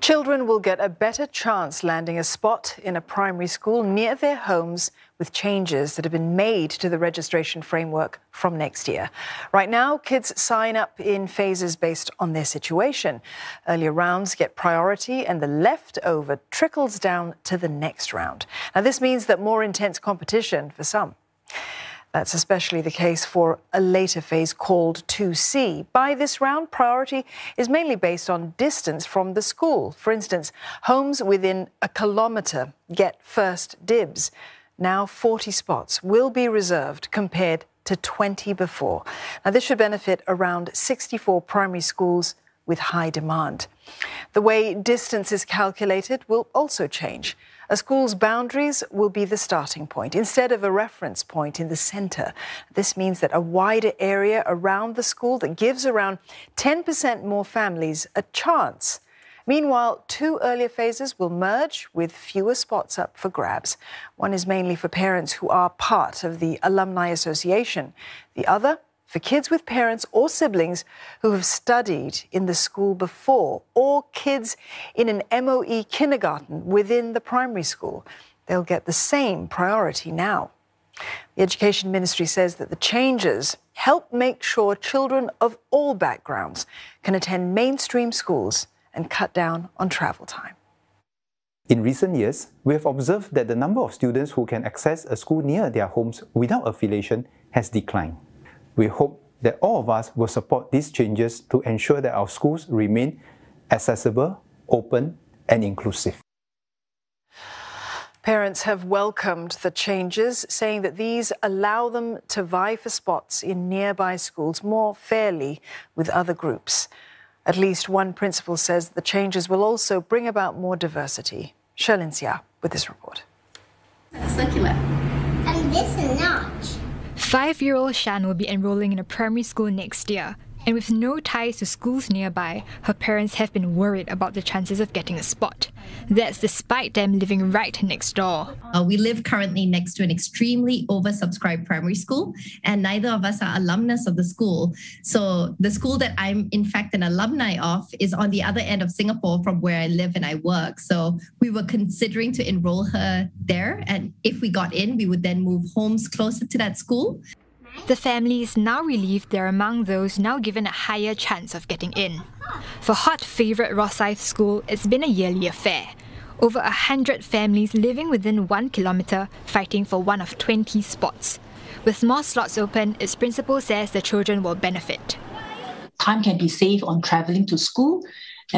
Children will get a better chance landing a spot in a primary school near their homes with changes that have been made to the registration framework from next year. Right now, kids sign up in phases based on their situation. Earlier rounds get priority and the leftover trickles down to the next round. Now, this means that more intense competition for some. That's especially the case for a later phase called 2C. By this round, priority is mainly based on distance from the school. For instance, homes within a kilometre get first dibs. Now 40 spots will be reserved compared to 20 before. Now, this should benefit around 64 primary schools with high demand. The way distance is calculated will also change. A school's boundaries will be the starting point instead of a reference point in the centre. This means that a wider area around the school that gives around 10% more families a chance. Meanwhile, two earlier phases will merge with fewer spots up for grabs. One is mainly for parents who are part of the Alumni Association. The other for kids with parents or siblings who have studied in the school before, or kids in an MOE kindergarten within the primary school. They'll get the same priority now. The Education Ministry says that the changes help make sure children of all backgrounds can attend mainstream schools and cut down on travel time. In recent years, we have observed that the number of students who can access a school near their homes without affiliation has declined. We hope that all of us will support these changes to ensure that our schools remain accessible, open, and inclusive. Parents have welcomed the changes, saying that these allow them to vie for spots in nearby schools more fairly with other groups. At least one principal says the changes will also bring about more diversity. Sherlyn Sia with this report. Circular. And this is notch. 5-year-old Shan will be enrolling in a primary school next year. And with no ties to schools nearby, her parents have been worried about the chances of getting a spot. That's despite them living right next door. We live currently next to an extremely oversubscribed primary school, and neither of us are alumnus of the school. So the school that I'm in fact an alumni of is on the other end of Singapore from where I live and I work. So we were considering to enroll her there, and if we got in, we would then move homes closer to that school. The family is now relieved they're among those now given a higher chance of getting in. For hot favourite Rosyth School, it's been a yearly affair. Over 100 families living within 1 kilometre fighting for one of 20 spots. With more slots open, its principal says the children will benefit. Time can be saved on travelling to school,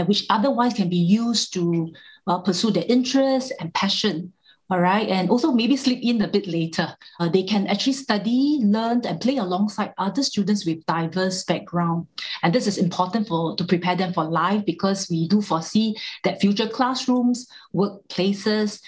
which otherwise can be used to pursue their interests and passion. All right, and also maybe sleep in a bit later. They can actually study, learn, and play alongside other students with diverse background. And this is important to prepare them for life, because we do foresee that future classrooms, workplaces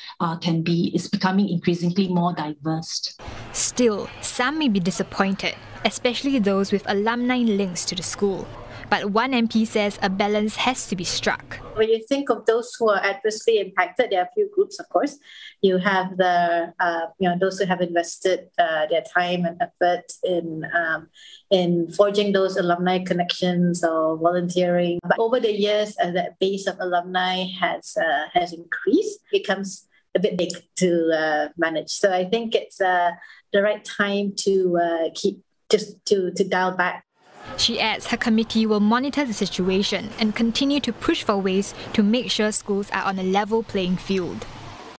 is becoming increasingly more diverse. Still, some may be disappointed, especially those with alumni links to the school. But one MP says a balance has to be struck. When you think of those who are adversely impacted, there are a few groups, of course. You have the, those who have invested their time and effort in forging those alumni connections or volunteering. But over the years, as that base of alumni has increased, it becomes a bit big to manage. So I think it's the right time to to dial back. She adds her committee will monitor the situation and continue to push for ways to make sure schools are on a level playing field.